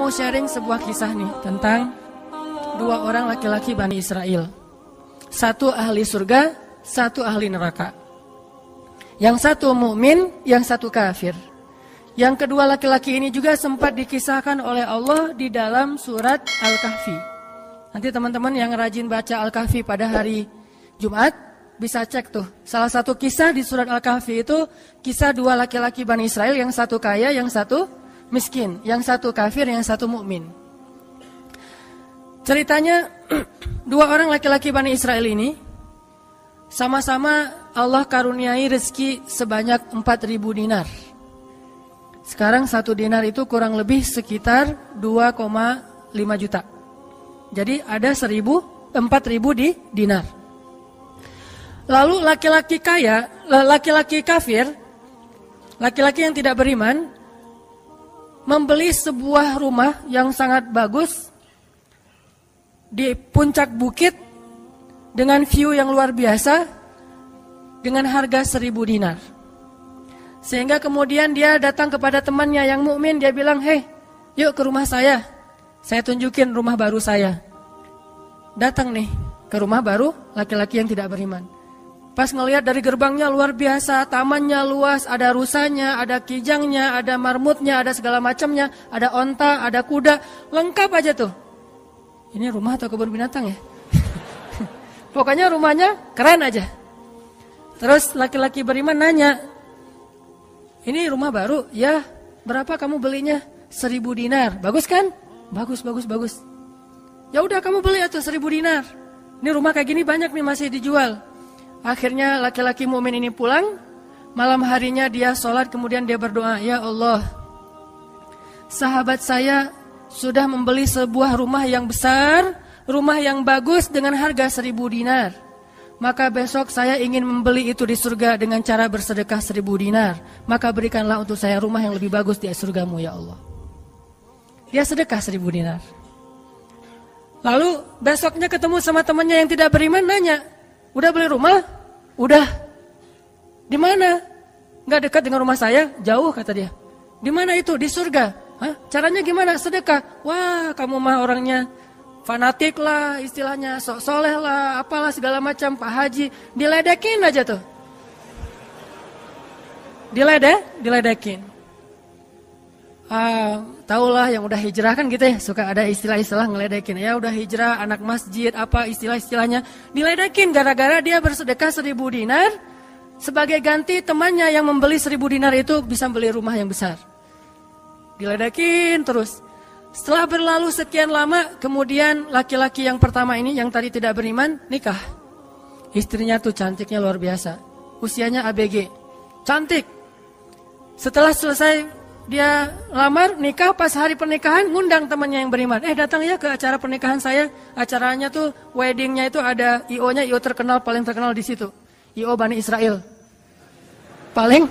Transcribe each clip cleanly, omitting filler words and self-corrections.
mau sharing sebuah kisah nih tentang dua orang laki-laki Bani Israel. Satu ahli surga, satu ahli neraka. Yang satu mukmin, yang satu kafir. Yang kedua laki-laki ini juga sempat dikisahkan oleh Allah di dalam surat Al-Kahfi. Nanti teman-teman yang rajin baca Al-Kahfi pada hari Jumat bisa cek tuh. Salah satu kisah di surat Al-Kahfi itu kisah dua laki-laki Bani Israel, yang satu kaya, yang satu miskin, yang satu kafir, yang satu mukmin. Ceritanya dua orang laki-laki Bani Israel ini sama-sama Allah karuniai rezeki sebanyak 4.000 dinar. Sekarang 1 dinar itu kurang lebih sekitar 2,5 juta. Jadi ada 4.000 di dinar. Lalu laki-laki kaya, laki-laki kafir, laki-laki yang tidak beriman, membeli sebuah rumah yang sangat bagus di puncak bukit dengan view yang luar biasa dengan harga 1.000 dinar. Sehingga kemudian dia datang kepada temannya yang mukmin, dia bilang, "Hei, yuk ke rumah saya tunjukin rumah baru saya." Datang nih ke rumah baru laki-laki yang tidak beriman. Pas ngelihat dari gerbangnya luar biasa, tamannya luas, ada rusanya, ada kijangnya, ada marmutnya, ada segala macamnya, ada onta, ada kuda, lengkap aja tuh. Ini rumah atau kebun binatang ya? Pokoknya rumahnya keren aja. Terus laki-laki beriman nanya, "Ini rumah baru?" "Ya." "Berapa kamu belinya?" 1.000 dinar. "Bagus kan?" "Bagus. "Ya udah kamu beli atau 1.000 dinar. Ini rumah kayak gini banyak nih masih dijual." Akhirnya laki-laki mukmin ini pulang. Malam harinya dia sholat, kemudian dia berdoa, "Ya Allah, sahabat saya sudah membeli sebuah rumah yang besar, rumah yang bagus dengan harga 1.000 dinar. Maka besok saya ingin membeli itu di surga dengan cara bersedekah 1.000 dinar. Maka berikanlah untuk saya rumah yang lebih bagus di surgamu ya Allah." Dia sedekah 1.000 dinar. Lalu besoknya ketemu sama temannya yang tidak beriman, nanya, "Udah beli rumah?" "Udah." "Di mana?" "Nggak dekat dengan rumah saya, jauh," kata dia. "Di mana itu?" "Di surga." "Hah? Caranya gimana?" "Sedekah." "Wah, kamu mah orangnya fanatik lah, istilahnya sok soleh lah, apalah segala macam, Pak Haji." Diledekin aja tuh. Diledekin. Taulah yang udah hijrah kan gitu ya, suka ada istilah-istilah ngeledekin. Ya udah hijrah, anak masjid, apa istilah-istilahnya. Diledekin gara-gara dia bersedekah 1.000 dinar. Sebagai ganti temannya yang membeli 1.000 dinar itu bisa beli rumah yang besar. Diledekin terus. Setelah berlalu sekian lama, kemudian laki-laki yang pertama ini yang tadi tidak beriman nikah. Istrinya tuh cantiknya luar biasa. Usianya ABG. Cantik. Setelah selesai dia lamar, nikah, pas hari pernikahan ngundang temannya yang beriman. Datang ya ke acara pernikahan saya. Acaranya tuh weddingnya itu ada IO-nya, IO terkenal, paling terkenal di situ. IO Bani Israel. Paling.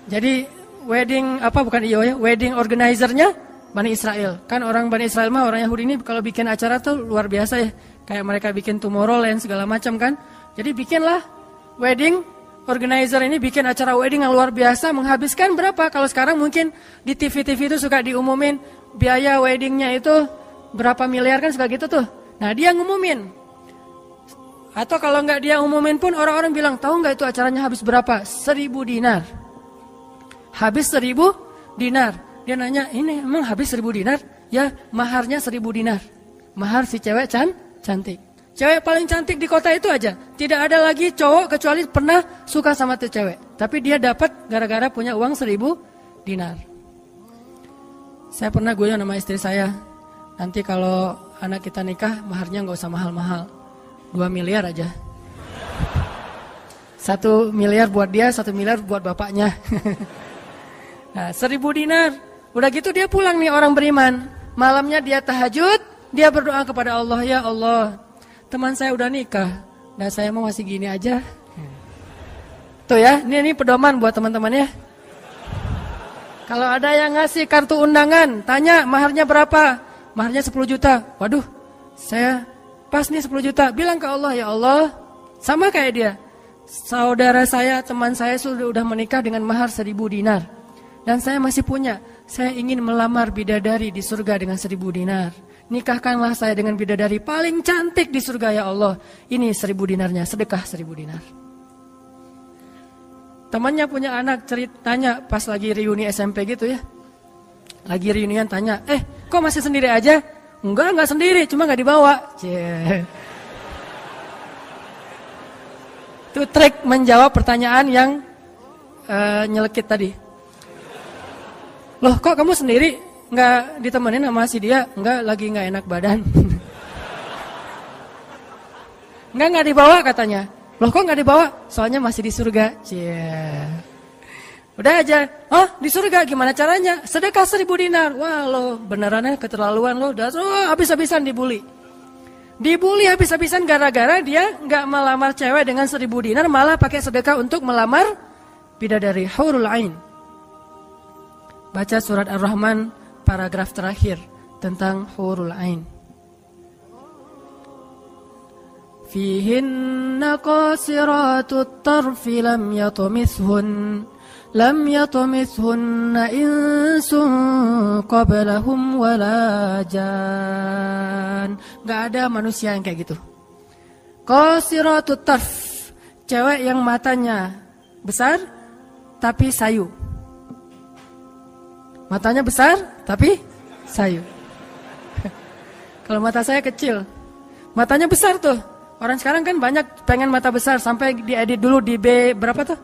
Jadi wedding bukan IO ya, wedding organizer-nya Bani Israel. Kan orang Bani Israel mah orang Yahudi ini kalau bikin acara tuh luar biasa ya. Kayak mereka bikin Tomorrowland segala macam kan. Jadi bikinlah wedding organizer ini bikin acara wedding yang luar biasa, menghabiskan berapa? Kalau sekarang mungkin di TV-TV itu suka diumumin biaya weddingnya itu berapa miliar kan suka gitu tuh. Nah dia ngumumin. Atau kalau nggak dia umumin pun orang-orang bilang, tahu nggak itu acaranya habis berapa? 1.000 dinar. Habis 1.000 dinar. Dia nanya, ini emang habis 1.000 dinar? Ya maharnya 1.000 dinar. Mahar si cewek cantik. Cewek paling cantik di kota itu aja. Tidak ada lagi cowok kecuali pernah suka sama tuh cewek. Tapi dia dapat gara-gara punya uang 1.000 dinar. Saya pernah guyon sama istri saya. Nanti kalau anak kita nikah, maharnya gak usah mahal-mahal. 2 miliar aja. 1 miliar buat dia, 1 miliar buat bapaknya. Nah, 1.000 dinar. Udah gitu dia pulang nih orang beriman. Malamnya dia tahajud, dia berdoa kepada Allah, "Ya Allah, teman saya udah nikah, dan saya mau masih gini aja." Tuh ya, ini pedoman buat teman-teman ya. Kalau ada yang ngasih kartu undangan, tanya maharnya berapa? Maharnya 10 juta. Waduh, saya pas nih 10 juta. Bilang ke Allah, "Ya Allah," sama kayak dia. "Saudara saya, teman saya sudah menikah dengan mahar 1.000 dinar. dan saya masih punya. Saya ingin melamar bidadari di surga dengan 1000 dinar. Nikahkanlah saya dengan bidadari paling cantik di surga ya Allah. Ini 1000 dinarnya, sedekah 1000 dinar. Temannya punya anak, tanya pas lagi reuni SMP gitu ya. Lagi reunian tanya, kok masih sendiri aja? Enggak sendiri, cuma gak dibawa. Itu trik menjawab pertanyaan yang nyelekit tadi. Loh kok kamu sendiri? Nggak ditemenin sama si dia? Enggak, lagi nggak enak badan. Nggak dibawa katanya. Loh kok nggak dibawa? Soalnya masih di surga. Udah aja. Oh di surga gimana caranya? Sedekah 1000 dinar. Wah lo benerannya keterlaluan lo. Udah habis-habisan dibully. Dibully habis-habisan gara-gara dia nggak melamar cewek dengan 1000 dinar, malah pakai sedekah untuk melamar bidadari hurul ain. Baca surat Ar-Rahman paragraf terakhir tentang hurul ain. Fihinna qasiratut tarfi lam yatumithunna insun qablahum wala jan. Gak ada manusia yang kayak gitu. Qasiratut tarf, cewek yang matanya besar tapi sayu. Matanya besar tapi sayu. Kalau mata saya kecil, matanya besar tuh. Orang sekarang kan banyak pengen mata besar, sampai diedit dulu di B berapa tuh?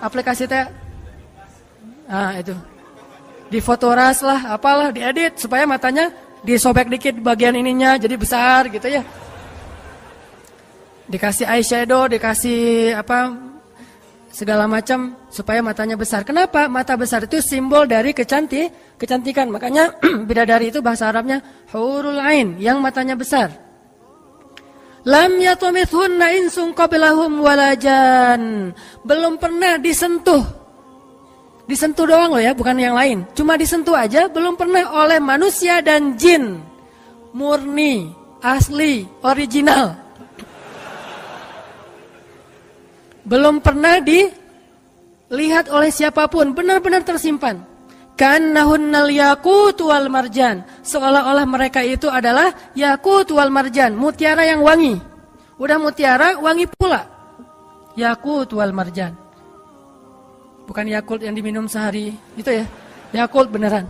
Aplikasi teh. Itu. Di Fotoras lah, apalah diedit supaya matanya disobek dikit bagian ininya jadi besar gitu ya. Dikasih eyeshadow, dikasih segala macam supaya matanya besar. Kenapa? Mata besar itu simbol dari kecantikan. Makanya bidadari itu bahasa Arabnya hurul ain, yang matanya besar. Lam yatumithunna insun qablahum walajan. Belum pernah disentuh. Disentuh doang loh ya, bukan yang lain. Cuma disentuh aja, belum pernah oleh manusia dan jin. Murni, asli, original. Belum pernah dilihat oleh siapapun, benar-benar tersimpan. Kannahunnal yakut wal marjan. Seolah-olah mereka itu adalah yakut wal marjan, mutiara yang wangi. Udah mutiara, wangi pula. Yakut wal marjan. Bukan Yakult yang diminum sehari, itu ya. Yakult beneran.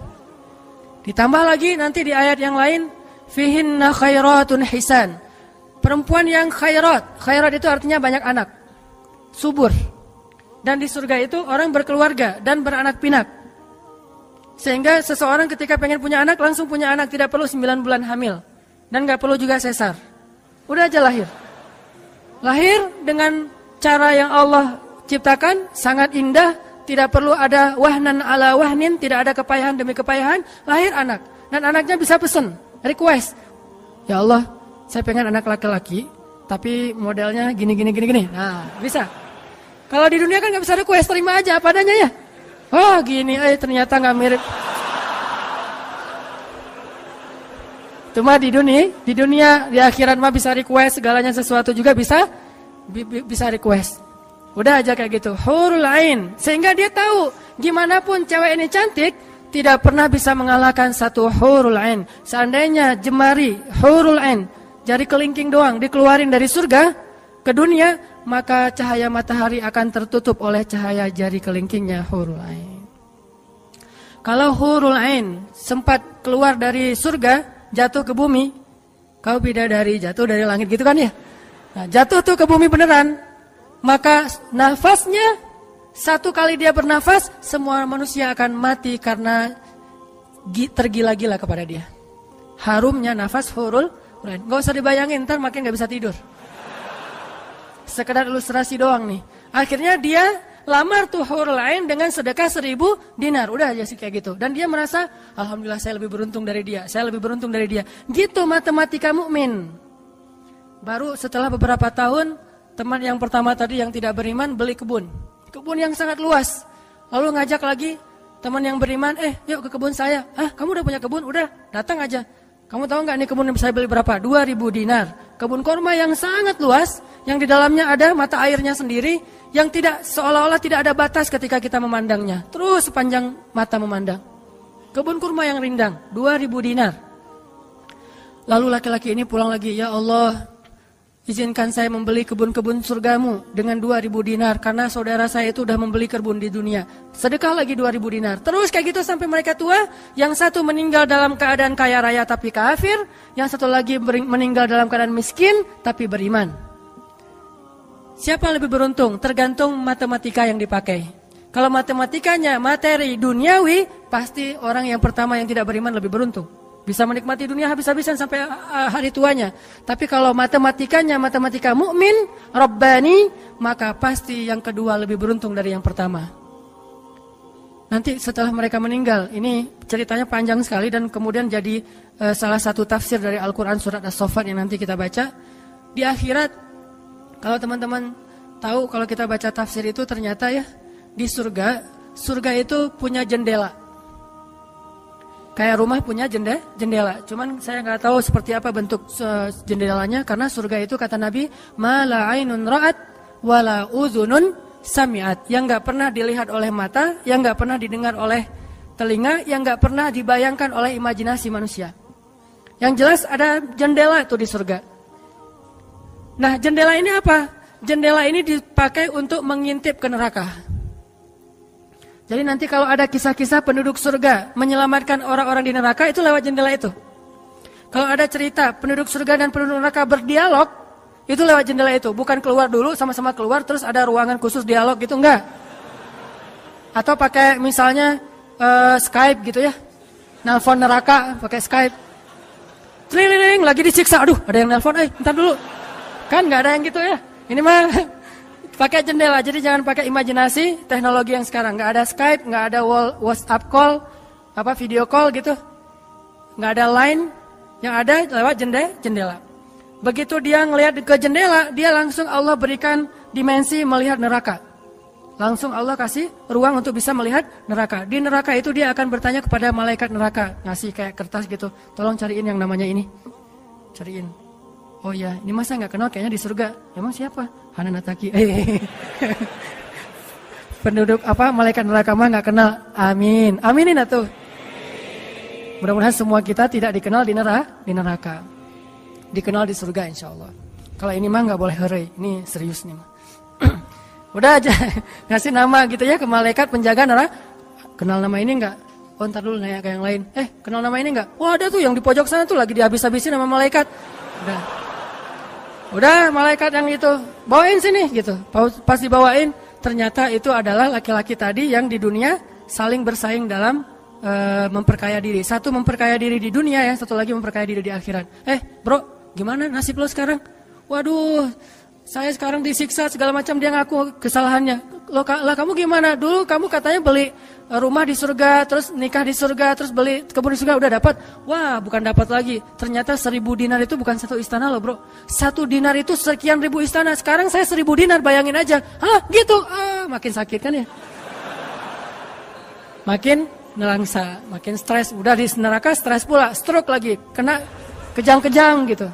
Ditambah lagi nanti di ayat yang lain, fihinna khairatun hisan. Perempuan yang khairat. Khairat itu artinya banyak anak. Subur. Dan di surga itu orang berkeluarga dan beranak pinak. Sehingga seseorang ketika pengen punya anak langsung punya anak, tidak perlu 9 bulan hamil. Dan gak perlu juga sesar. Udah aja lahir. Lahir dengan cara yang Allah ciptakan, sangat indah. Tidak perlu ada wahnan ala wahnin, tidak ada kepayahan demi kepayahan. Lahir anak. Dan anaknya bisa pesen, request. Ya Allah, saya pengen anak laki-laki, tapi modelnya gini. Nah, bisa. Kalau di dunia kan gak bisa request, terima aja apa adanya ya. Oh gini, ternyata gak mirip. Cuma di dunia, di akhirat mah bisa request, segalanya sesuatu juga bisa request. Udah aja kayak gitu, hurul ain. Sehingga dia tahu, gimana pun cewek ini cantik, tidak pernah bisa mengalahkan satu hurul ain. Seandainya jemari hurul ain, jari kelingking doang, dikeluarin dari surga ke dunia, maka cahaya matahari akan tertutup oleh cahaya jari kelingkingnya hurul ain. Kalau hurul ain sempat keluar dari surga, jatuh ke bumi, kau bidadari jatuh dari langit gitu kan ya? Nah, jatuh tuh ke bumi beneran, maka nafasnya, satu kali dia bernafas, semua manusia akan mati karena tergila-gila kepada dia. Harumnya nafas hurul ain. Gak usah dibayangin, ntar makin gak bisa tidur. Sekedar ilustrasi doang nih. Akhirnya dia lamar tuh hurul ain dengan sedekah 1000 dinar. Udah aja sih kayak gitu. Dan dia merasa, alhamdulillah saya lebih beruntung dari dia. Saya lebih beruntung dari dia. Gitu matematika mukmin. Baru setelah beberapa tahun, teman yang pertama tadi yang tidak beriman beli kebun. Kebun yang sangat luas. Lalu ngajak lagi teman yang beriman, yuk ke kebun saya. Kamu udah punya kebun? Udah, datang aja. Kamu tahu nggak nih kebun bisa beli berapa? 2.000 dinar. Kebun kurma yang sangat luas, yang di dalamnya ada mata airnya sendiri, yang tidak seolah-olah tidak ada batas ketika kita memandangnya. Terus sepanjang mata memandang. Kebun kurma yang rindang, 2.000 dinar. Lalu laki-laki ini pulang lagi, ya Allah, izinkan saya membeli kebun-kebun surgamu dengan 2.000 dinar. Karena saudara saya itu sudah membeli kebun di dunia. Sedekah lagi 2.000 dinar. Terus kayak gitu sampai mereka tua. Yang satu meninggal dalam keadaan kaya raya tapi kafir. Yang satu lagi meninggal dalam keadaan miskin tapi beriman. Siapa lebih beruntung? Tergantung matematika yang dipakai. Kalau matematikanya materi duniawi, pasti orang yang pertama yang tidak beriman lebih beruntung. Bisa menikmati dunia habis-habisan sampai hari tuanya. Tapi kalau matematikanya matematika mukmin, Rabbani, maka pasti yang kedua lebih beruntung dari yang pertama. Nanti setelah mereka meninggal, ini ceritanya panjang sekali dan kemudian jadi salah satu tafsir dari Al-Quran surat As-Saffat yang nanti kita baca. Di akhirat, kalau teman-teman tahu kalau kita baca tafsir itu ternyata ya, di surga itu punya jendela. Kayak rumah punya jendela. Cuman saya nggak tahu seperti apa bentuk jendelanya. Karena surga itu kata Nabi, ma la ainun ra'at wa la udhunun sami'at. Yang nggak pernah dilihat oleh mata, yang nggak pernah didengar oleh telinga, yang nggak pernah dibayangkan oleh imajinasi manusia. Yang jelas ada jendela itu di surga. Nah, jendela ini apa? Jendela ini dipakai untuk mengintip ke neraka. Jadi nanti kalau ada kisah-kisah penduduk surga menyelamatkan orang-orang di neraka, itu lewat jendela itu. Kalau ada cerita penduduk surga dan penduduk neraka berdialog, itu lewat jendela itu. Bukan keluar dulu, sama-sama keluar, terus ada ruangan khusus dialog gitu, enggak. Atau pakai misalnya Skype gitu ya. Nelfon neraka pakai Skype. Tling, lagi disiksa, aduh ada yang nelfon, bentar dulu. Kan enggak ada yang gitu ya. Ini mah pakai jendela, jadi jangan pakai imajinasi teknologi yang sekarang. Nggak ada Skype, nggak ada WhatsApp call, video call gitu. Nggak ada line, yang ada lewat jendela. Begitu dia ngelihat ke jendela, dia langsung Allah berikan dimensi melihat neraka. Langsung Allah kasih ruang untuk bisa melihat neraka. Di neraka itu dia akan bertanya kepada malaikat neraka, ngasih kayak kertas gitu. Tolong cariin yang namanya ini. Cariin. Oh iya, ini masa nggak kenal kayaknya di surga. Emang siapa? Hana Nataki. Penduduk malaikat neraka mah nggak kenal. Amin. Aminin atuh. Mudah-mudahan semua kita tidak dikenal di neraka. Dikenal di surga insyaallah. Kalau ini mah nggak boleh heureuy. Ini serius nih mah. Udah aja ngasih nama gitu ya ke malaikat penjaga neraka. Kenal nama ini nggak? Oh, ntar dulu nanya ke yang lain. Kenal nama ini nggak? Wah, ada tuh yang di pojok sana tuh lagi dihabis-habisin sama malaikat. Udah malaikat yang itu bawain sini gitu. Pas dibawain ternyata itu adalah laki-laki tadi yang di dunia saling bersaing dalam memperkaya diri. Satu memperkaya diri di dunia ya, satu lagi memperkaya diri di akhirat. Bro, gimana nasib lo sekarang? Waduh, saya sekarang disiksa segala macam, dia ngaku kesalahannya. Lah kamu gimana? Dulu kamu katanya beli rumah di surga, terus nikah di surga, terus beli kebun di surga, udah dapat. Wah, bukan dapat lagi. Ternyata 1.000 dinar itu bukan satu istana loh bro. 1 dinar itu sekian ribu istana. Sekarang saya 1.000 dinar, bayangin aja. Hah gitu, makin sakit kan ya. Makin nelangsa, makin stres. Udah di neraka stres pula, stroke lagi, kena kejang-kejang gitu.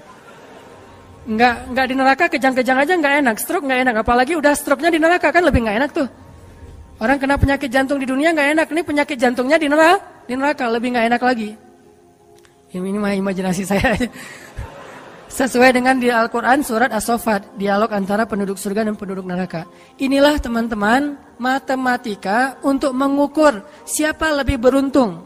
Enggak di neraka kejang-kejang aja enggak enak, stroke enggak enak, apalagi udah stroke-nya di neraka kan lebih enggak enak tuh. Orang kena penyakit jantung di dunia enggak enak, ini penyakit jantungnya di neraka lebih enggak enak lagi. Ini mah imajinasi saya. Sesuai dengan di Al-Qur'an surat As-Saffat, dialog antara penduduk surga dan penduduk neraka. Inilah teman-teman matematika untuk mengukur siapa lebih beruntung.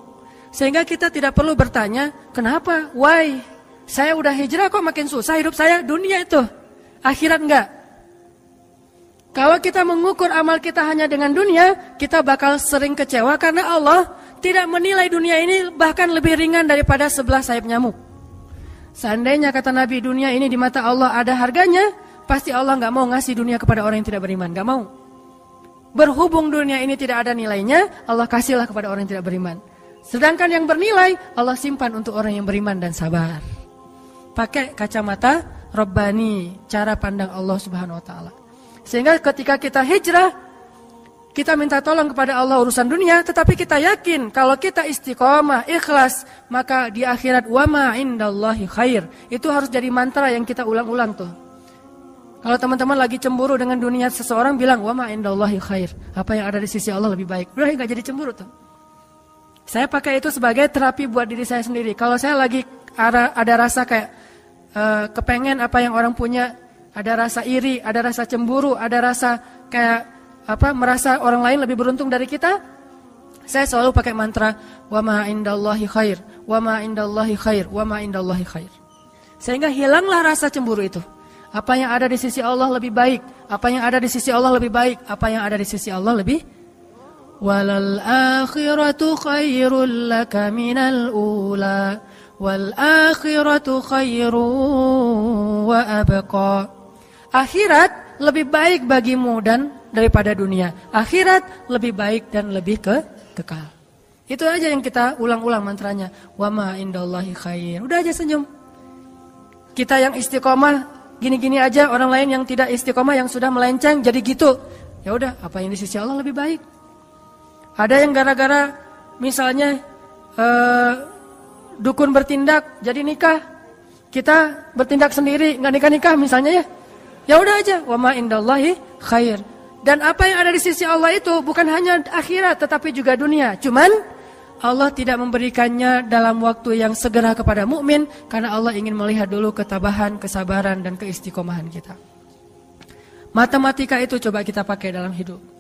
Sehingga kita tidak perlu bertanya, kenapa? Why? Saya udah hijrah kok makin susah hidup saya. Dunia itu, akhirat enggak. Kalau kita mengukur amal kita hanya dengan dunia, kita bakal sering kecewa karena Allah tidak menilai dunia ini bahkan lebih ringan daripada 11 sayap nyamuk. Seandainya kata Nabi dunia ini di mata Allah ada harganya, pasti Allah enggak mau ngasih dunia kepada orang yang tidak beriman, enggak mau. Berhubung dunia ini tidak ada nilainya, Allah kasihlah kepada orang yang tidak beriman. Sedangkan yang bernilai, Allah simpan untuk orang yang beriman dan sabar. Pakai kacamata Rabbani, cara pandang Allah Subhanahu wa taala. Sehingga ketika kita hijrah, kita minta tolong kepada Allah urusan dunia, tetapi kita yakin kalau kita istiqomah, ikhlas, maka di akhirat wa ma indallahi khair. Itu harus jadi mantra yang kita ulang-ulang tuh. Kalau teman-teman lagi cemburu dengan dunia seseorang, bilang wa ma indallahi khair. Apa yang ada di sisi Allah lebih baik. Udah enggak jadi cemburu tuh. Saya pakai itu sebagai terapi buat diri saya sendiri. Kalau saya lagi ada rasa kayak kepengen apa yang orang punya, ada rasa iri, ada rasa cemburu, ada rasa kayak merasa orang lain lebih beruntung dari kita, saya selalu pakai mantra wa ma indallahi khair, wa ma indallahi khair, wa ma indallahi khair. Sehingga hilanglah rasa cemburu itu. Apa yang ada di sisi Allah lebih baik, apa yang ada di sisi Allah lebih baik, apa yang ada di sisi Allah lebih walal akhiratu khairul laka minal ula wal akhiratu khairu wa abqa. Akhirat lebih baik bagimu dan daripada dunia. Akhirat lebih baik dan lebih kekal. Itu aja yang kita ulang-ulang mantranya. Wa ma indallahi khair. Udah aja senyum. Kita yang istiqomah gini-gini aja, orang lain yang tidak istiqomah yang sudah melenceng jadi gitu. Ya udah, apa yang di sisi Allah lebih baik. Ada yang gara-gara misalnya dukun bertindak jadi nikah. Kita bertindak sendiri enggak nikah-nikah misalnya ya. Ya udah aja, wa ma indallahi khair. Dan apa yang ada di sisi Allah itu bukan hanya akhirat tetapi juga dunia. Cuman Allah tidak memberikannya dalam waktu yang segera kepada mukmin karena Allah ingin melihat dulu ketabahan, kesabaran dan keistiqomahan kita. Matematika itu coba kita pakai dalam hidup.